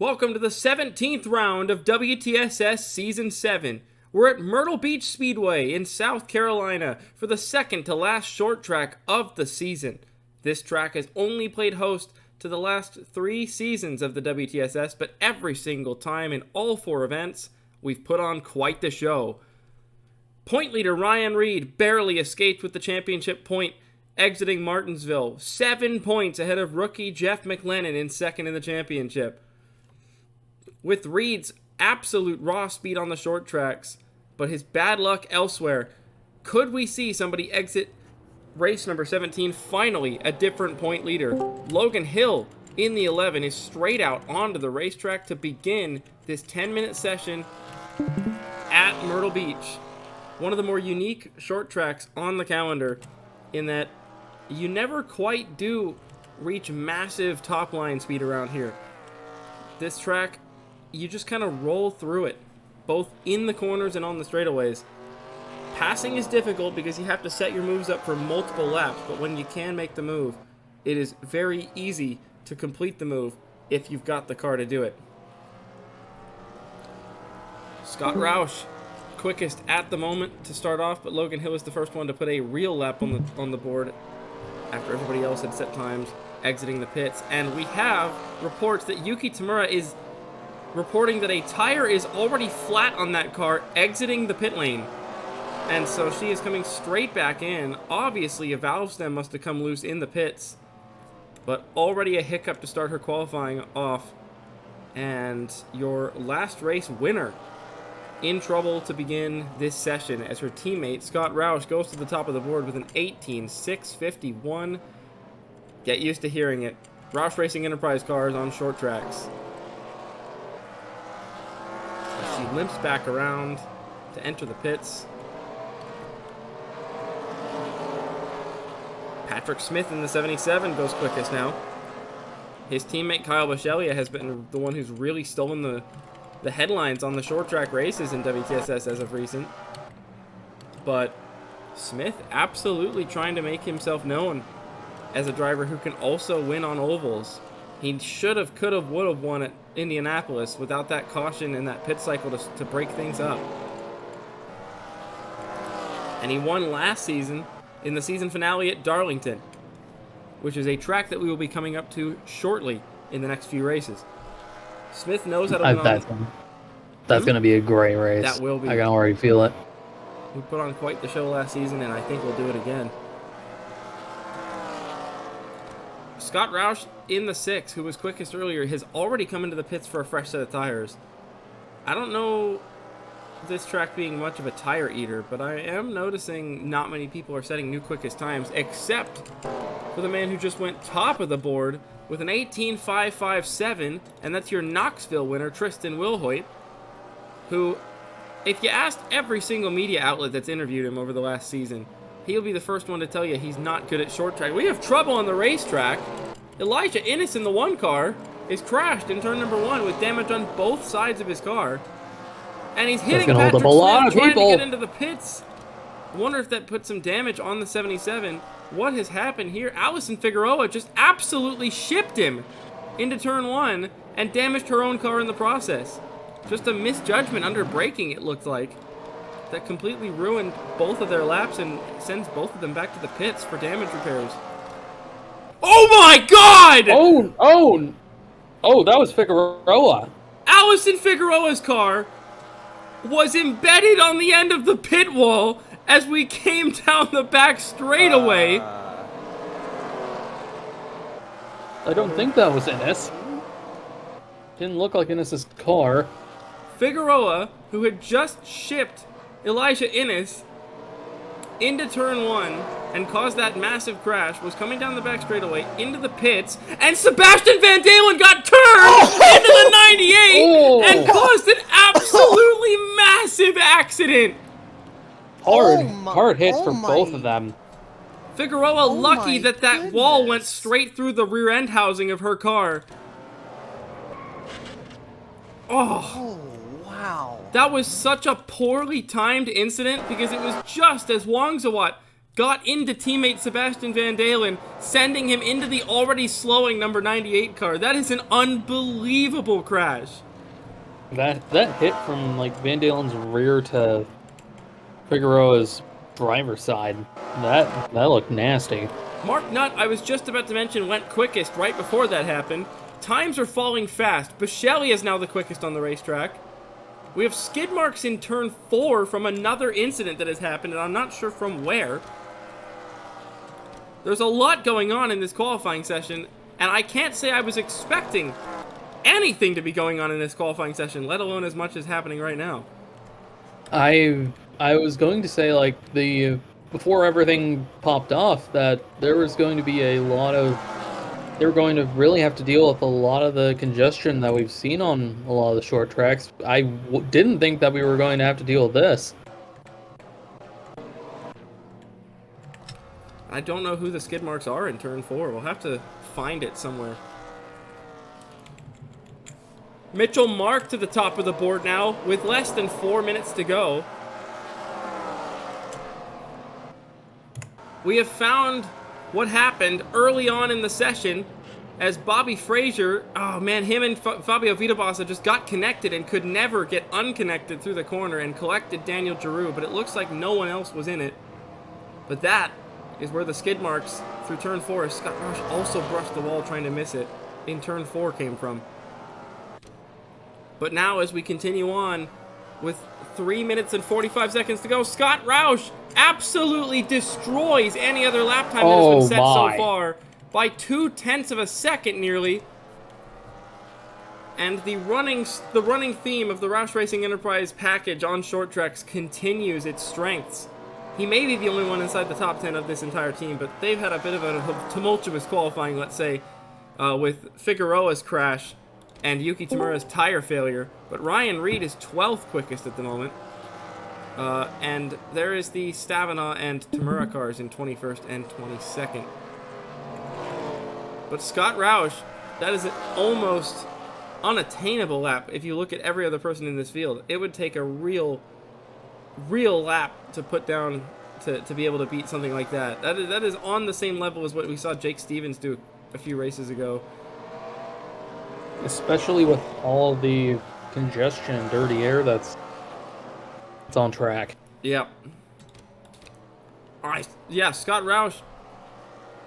Welcome to the 17th round of WTSS Season 7. We're at Myrtle Beach Speedway in South Carolina for the second to last short track of the season. This track has only played host to the last 3 seasons of the WTSS, but every single time in all 4 events, we've put on quite the show. Point leader Ryan Reed barely escaped with the championship point, exiting Martinsville, 7 points ahead of rookie Jeff McLennan in second in the championship. With Reed's absolute raw speed on the short tracks, but his bad luck elsewhere, could we see somebody exit race number 17 finally a different point leader? Logan Hill in the 11 is straight out onto the racetrack to begin this 10-minute session at Myrtle Beach. One of the more unique short tracks on the calendar in that you never quite do reach massive top line speed around here. This track, you just kind of roll through it, both in the corners and on the straightaways. Passing is difficult because you have to set your moves up for multiple laps, but when you can make the move, it is very easy to complete the move if you've got the car to do it. Scott Roush, quickest at the moment to start off, but Logan Hill is the first one to put a real lap on the board after everybody else had set times exiting the pits. And we have reports that Yuki Tamura is reporting that a tire is already flat on that car exiting the pit lane. And so she is coming straight back in. Obviously, a valve stem must have come loose in the pits. But already a hiccup to start her qualifying off. And your last race winner in trouble to begin this session as her teammate, Scott Roush, goes to the top of the board with an 18.651. Get used to hearing it. Roush Racing Enterprise cars on short tracks. She limps back around to enter the pits. Patrick Smith in the 77 goes quickest now. His teammate Kyle Bisceglia has been the one who's really stolen the headlines on the short track races in WTSS as of recent. But Smith absolutely trying to make himself known as a driver who can also win on ovals. He should have, could have, would have won at Indianapolis without that caution and that pit cycle to break things up. And he won last season in the season finale at Darlington, which is a track that we will be coming up to shortly in the next few races. Smith knows how to win on... That's going to be a great race. That will be. I can already feel it. We put on quite the show last season, and I think we'll do it again. Scott Roush in the 6, who was quickest earlier, has already come into the pits for a fresh set of tires. I don't know this track being much of a tire eater, but I am noticing not many people are setting new quickest times, except for the man who just went top of the board with an 18.557, and that's your Knoxville winner, Tristan Wilhoit, who, if you asked every single media outlet that's interviewed him over the last season, he'll be the first one to tell you he's not good at short track. We have trouble on the racetrack. Elijah Innes in the 1 car is crashed in turn number 1 with damage on both sides of his car. And he's hitting Patrick Smith trying to get into the pits. I wonder if that put some damage on the 77. What has happened here? Allison Figueroa just absolutely shipped him into turn 1 and damaged her own car in the process. Just a misjudgment under braking, it looked like, that completely ruined both of their laps and sends both of them back to the pits for damage repairs. Oh my God! Oh, that was Figueroa. Allison Figueroa's car was embedded on the end of the pit wall as we came down the back straightaway. I don't think that was Innes. Didn't look like Innes' car. Figueroa, who had just shipped Elijah Innes into turn 1 and caused that massive crash, was coming down the back straightaway into the pits, and Sebastian Van Dalen got turned into the 98 and caused an absolutely massive accident. Hard hits for both of them. Figueroa lucky that wall went straight through the rear end housing of her car. Oh, wow. That was such a poorly timed incident because it was just as Wangzawat got into teammate Sebastian Van Dalen, sending him into the already slowing number 98 car. That is an unbelievable crash. That hit from like Van Dalen's rear to Figueroa's driver's side. That looked nasty. Mark Nutt, I was just about to mention, went quickest right before that happened. Times are falling fast. Biscelli is now the quickest on the racetrack. We have skid marks in turn 4 from another incident that has happened, and I'm not sure from where. There's a lot going on in this qualifying session, and I can't say I was expecting anything to be going on in this qualifying session, let alone as much as happening right now. I was going to say, like, before everything popped off, that there was going to be they were going to really have to deal with a lot of the congestion that we've seen on a lot of the short tracks. I didn't think that we were going to have to deal with this. I don't know who the skid marks are in turn 4. We'll have to find it somewhere. Mitchell Mark to the top of the board now with less than 4 minutes to go. We have found what happened early on in the session as Bobby Frazier, oh man, him and Fabio Vitabassa just got connected and could never get unconnected through the corner and collected Daniel Giroux, but it looks like no one else was in it. But that is where the skid marks through turn 4. Scott Rush also brushed the wall trying to miss it in turn 4 came from. But now as we continue on with 3 minutes and 45 seconds to go, Scott Roush absolutely destroys any other lap time that has been set so far by 0.2 of a second nearly. And the running theme of the Roush Racing Enterprise package on short tracks continues its strengths. He may be the only one inside the top 10 of this entire team, but they've had a bit of a tumultuous qualifying, let's say, with Figueroa's crash and Yuki Tamura's tire failure. But Ryan Reed is 12th quickest at the moment. And there is the Stavina and Tamura cars in 21st and 22nd. But Scott Roush, that is an almost unattainable lap if you look at every other person in this field. It would take a real lap to put down to be able to beat something like that. That is on the same level as what we saw Jake Stevens do a few races ago. Especially with all the congestion and dirty air that's on track. Yeah. All right. Yeah, Scott Roush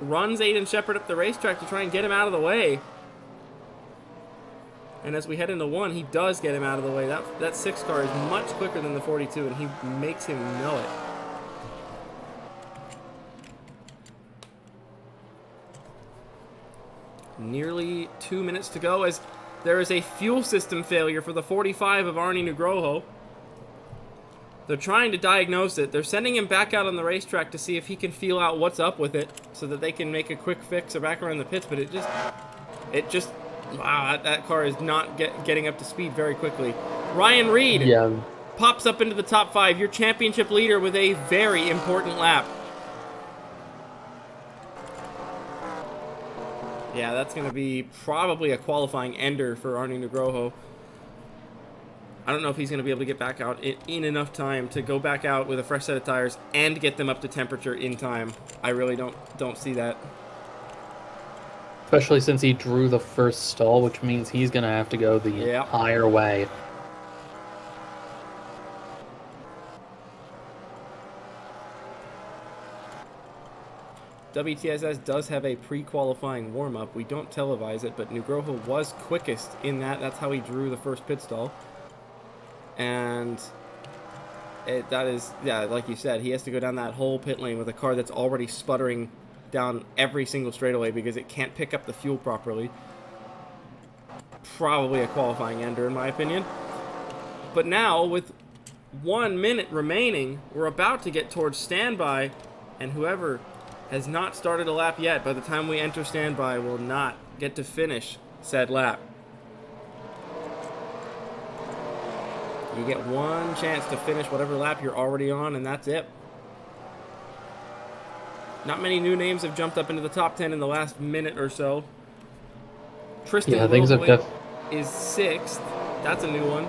runs Aiden Shepard up the racetrack to try and get him out of the way. And as we head into 1, he does get him out of the way. That 6 car is much quicker than the 42, and he makes him know it. Nearly 2 minutes to go as there is a fuel system failure for the 45 of Arnie Nugroho. They're trying to diagnose it. They're sending him back out on the racetrack to see if he can feel out what's up with it so that they can make a quick fix or back around the pits, but it just wow, that car is not getting up to speed very quickly. Ryan Reed pops up into the top 5, your championship leader with a very important lap. Yeah, that's going to be probably a qualifying ender for Arnie Nugroho. I don't know if he's going to be able to get back out in enough time to go back out with a fresh set of tires and get them up to temperature in time. I really don't see that. Especially since he drew the first stall, which means he's going to have to go the entire way. WTSS does have a pre-qualifying warm-up. We don't televise it, but Nugroho was quickest in that. That's how he drew the first pit stall. And that is, yeah, like you said, he has to go down that whole pit lane with a car that's already sputtering down every single straightaway because it can't pick up the fuel properly. Probably a qualifying ender in my opinion. But now with 1 minute remaining, we're about to get towards standby, and whoever has not started a lap yet by the time we enter standby will not get to finish said lap. You get one chance to finish whatever lap you're already on, and that's it. Not many new names have jumped up into the top 10 in the last minute or so. Tristan Wilhoit is 6th. That's a new one.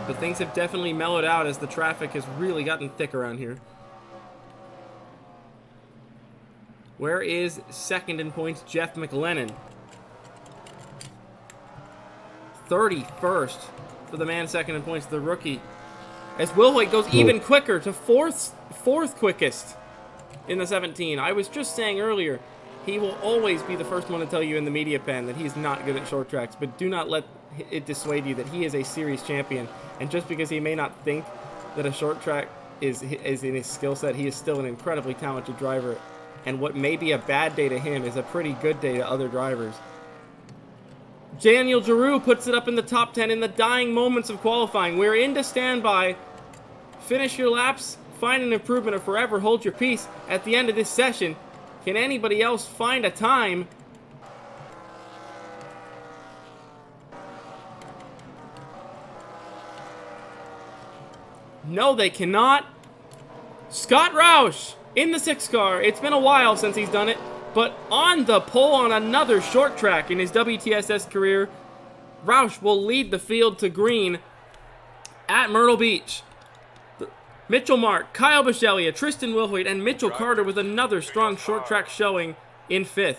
But things have definitely mellowed out as the traffic has really gotten thick around here. Where is second in points, Jeff McLennan? 31st for the man second in points, the rookie. As Will Hoyt goes even quicker to fourth quickest in the 17. I was just saying earlier, he will always be the first one to tell you in the media pen that he's not good at short tracks, but do not let it dissuade you that he is a series champion. And just because he may not think that a short track is in his skill set, he is still an incredibly talented driver. And what may be a bad day to him is a pretty good day to other drivers. Daniel Giroux puts it up in the top 10 in the dying moments of qualifying. We're into standby. Finish your laps, find an improvement, or forever hold your peace at the end of this session. Can anybody else find a time? No, they cannot. Scott Roush in the 6 car. It's been a while since he's done it, but on the pole on another short track in his WTSS career, Roush will lead the field to green at Myrtle Beach. Mitchell Mark, Kyle Bisceglia, Tristan Wilhoit, and Mitchell Carter with another strong short track showing in 5th.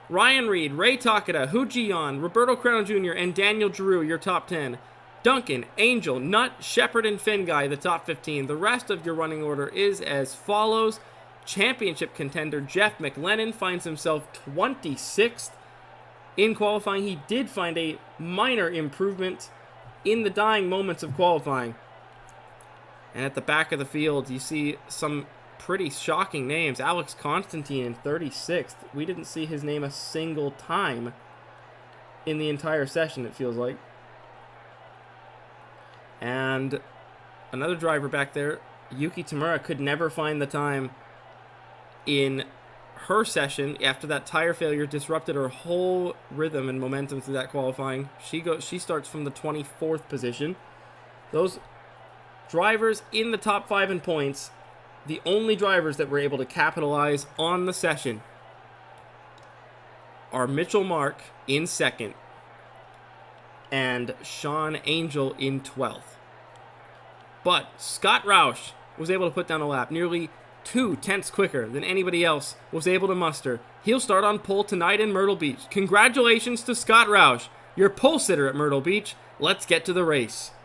Ryan Reed, Ray Takeda, Hu Jian, Roberto Crown Jr., and Daniel Giroux, your top 10. Duncan, Angel, Nutt, Shepard, and Finguy, the top 15. The rest of your running order is as follows. Championship contender Jeff McLennan finds himself 26th in qualifying. He did find a minor improvement in the dying moments of qualifying. And at the back of the field, you see some pretty shocking names. Alex Constantine in 36th. We didn't see his name a single time in the entire session, it feels like. And another driver back there, Yuki Tamura, could never find the time in her session after that tire failure disrupted her whole rhythm and momentum through that qualifying. She starts from the 24th position. Those drivers in the top 5 in points, the only drivers that were able to capitalize on the session, are Mitchell Mark in 2nd and Sean Angel in 12th. But Scott Roush was able to put down a lap nearly 2/10 quicker than anybody else was able to muster. He'll start on pole tonight in Myrtle Beach. Congratulations to Scott Roush, your pole sitter at Myrtle Beach. Let's get to the race.